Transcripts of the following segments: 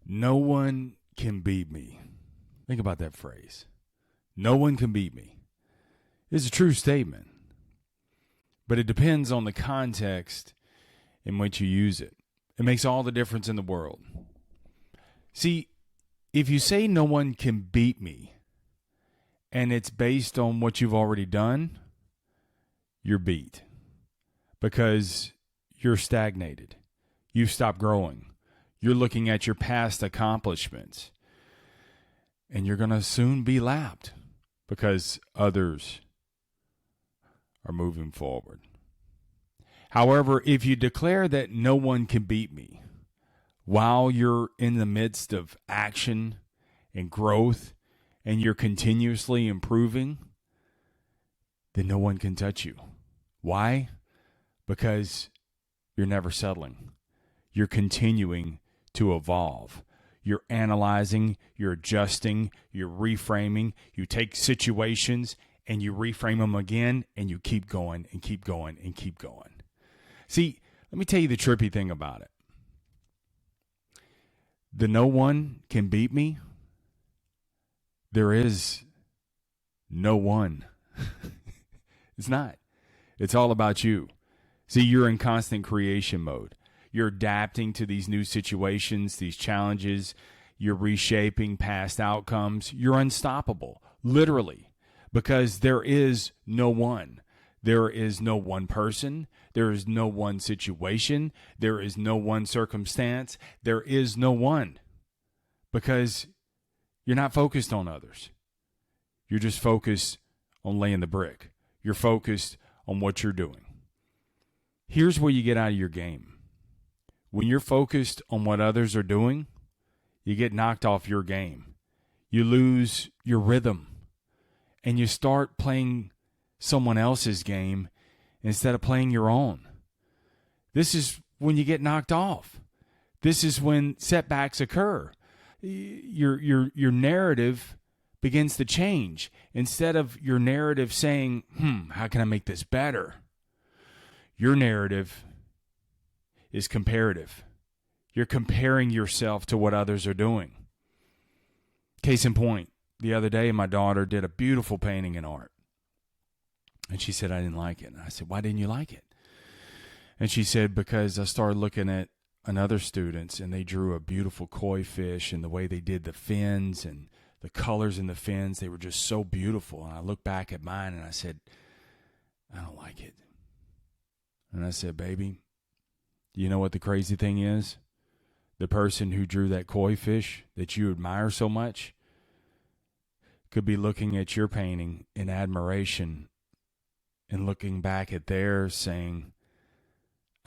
No one can beat me. Think about that phrase. No one can beat me. It's a true statement, but it depends on the context in which you use it. It makes all the difference in the world. See, if you say no one can beat me, and it's based on what you've already done, you're beat because you're stagnated. You've stopped growing. You're looking at your past accomplishments, and you're going to soon be lapped because others are moving forward. However, if you declare that no one can beat me while you're in the midst of action and growth and you're continuously improving, then no one can touch you. Why? Because you're never settling. You're continuing to evolve. You're analyzing, you're adjusting, you're reframing. You take situations and you reframe them again, and you keep going and keep going and keep going. See, let me tell you the trippy thing about it. The no one can beat me. There is no one. It's not. It's all about you. See, you're in constant creation mode. You're adapting to these new situations, these challenges. You're reshaping past outcomes. You're unstoppable, literally, because there is no one. There is no one person. There is no one situation. There is no one circumstance. There is no one, because you're not focused on others. You're just focused on laying the brick. You're focused on what you're doing. Here's where you get out of your game. When you're focused on what others are doing, you get knocked off your game. You lose your rhythm, and you start playing someone else's game instead of playing your own. This is when you get knocked off. This is when setbacks occur. Your narrative begins to change. Instead of your narrative saying, how can I make this better? Your narrative is comparative. You're comparing yourself to what others are doing. Case in point, the other day my daughter did a beautiful painting in art. And she said, I didn't like it. And I said, why didn't you like it? And she said, because I started looking at another students, and they drew a beautiful koi fish, and the way they did the fins and the colors in the fins, they were just so beautiful. And I looked back at mine and I said, I don't like it. And I said, baby, you know what the crazy thing is? The person who drew that koi fish that you admire so much could be looking at your painting in admiration and looking back at theirs saying,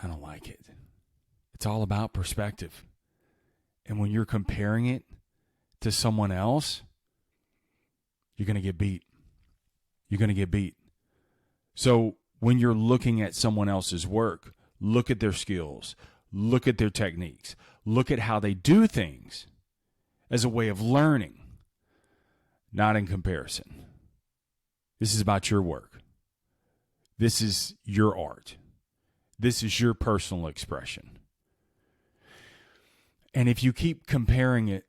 I don't like it. It's all about perspective. And when you're comparing it to someone else, you're going to get beat. You're going to get beat. So when you're looking at someone else's work, look at their skills, look at their techniques, look at how they do things as a way of learning, not in comparison. This is about your work. This is your art. This is your personal expression. And if you keep comparing it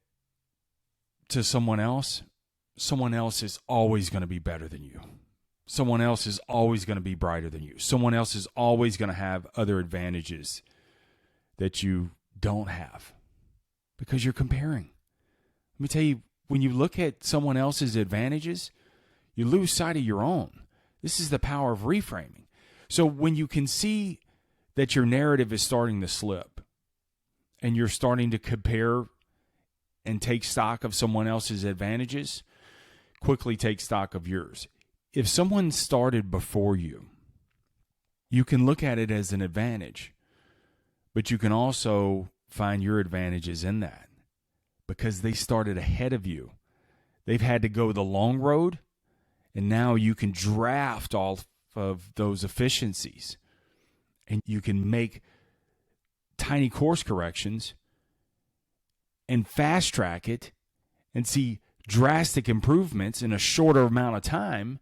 to someone else is always going to be better than you. Someone else is always going to be brighter than you. Someone else is always going to have other advantages that you don't have because you're comparing. Let me tell you, when you look at someone else's advantages, you lose sight of your own. This is the power of reframing. So when you can see that your narrative is starting to slip and you're starting to compare and take stock of someone else's advantages, quickly take stock of yours. If someone started before you, you can look at it as an advantage, but you can also find your advantages in that because they started ahead of you. They've had to go the long road, and now you can draft all of those efficiencies, and you can make tiny course corrections and fast track it and see drastic improvements in a shorter amount of time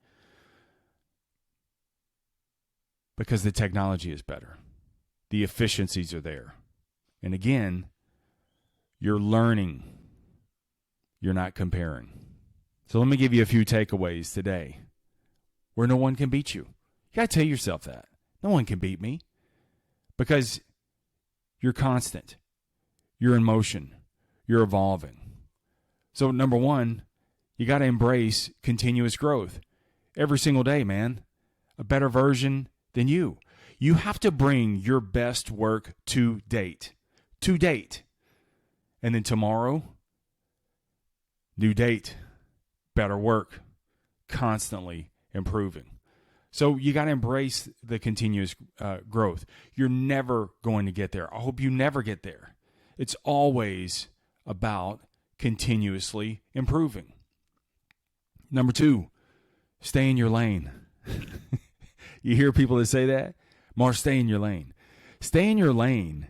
because the technology is better. The efficiencies are there. And again, You're learning. You're not comparing. So let me give you a few takeaways today where no one can beat you. You got to tell yourself that. No one can beat me because you're constant. You're in motion. You're evolving. So number one, you got to embrace continuous growth. Every single day, man, a better version than you. You have to bring your best work to date. To date. And then tomorrow, new date, better work, constantly improving. So you got to embrace the continuous growth. You're never going to get there. I hope you never get there. It's always about continuously improving. Number two, stay in your lane. You hear people that say that? Marsh, stay in your lane. Stay in your lane.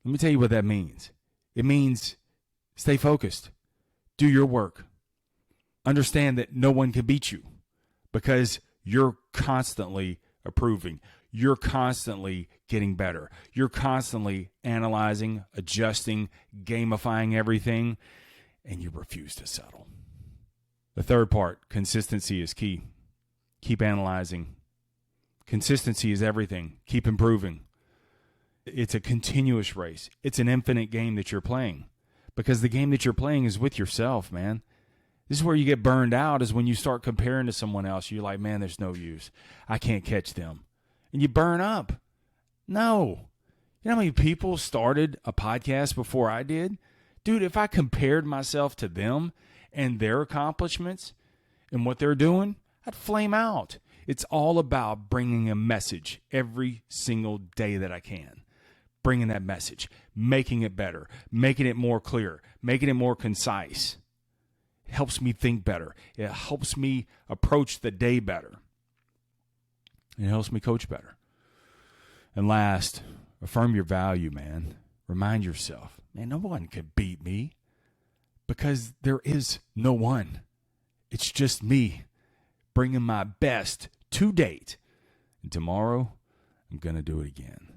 Let me tell you what that means. It means stay focused. Do your work. Understand that no one can beat you because you're constantly improving. You're constantly getting better. You're constantly analyzing, adjusting, gamifying everything, and you refuse to settle. The third part, consistency is key. Keep analyzing. Consistency is everything. Keep improving. It's a continuous race. It's an infinite game that you're playing because the game that you're playing is with yourself, man. This is where you get burned out is when you start comparing to someone else. You're like, man, there's no use. I can't catch them. And you burn up. No. You know how many people started a podcast before I did? Dude, if I compared myself to them and their accomplishments and what they're doing, I'd flame out. It's all about bringing a message every single day that I can. Bringing that message, making it better, making it more clear, making it more concise. It helps me think better. It helps me approach the day better. It helps me coach better. And last, affirm your value, man. Remind yourself, man, no one can beat me because there is no one. It's just me bringing my best to date. And tomorrow, I'm going to do it again.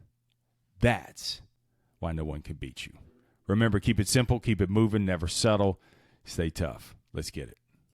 That's why no one can beat you. Remember, keep it simple, keep it moving, never settle, stay tough. Let's get it.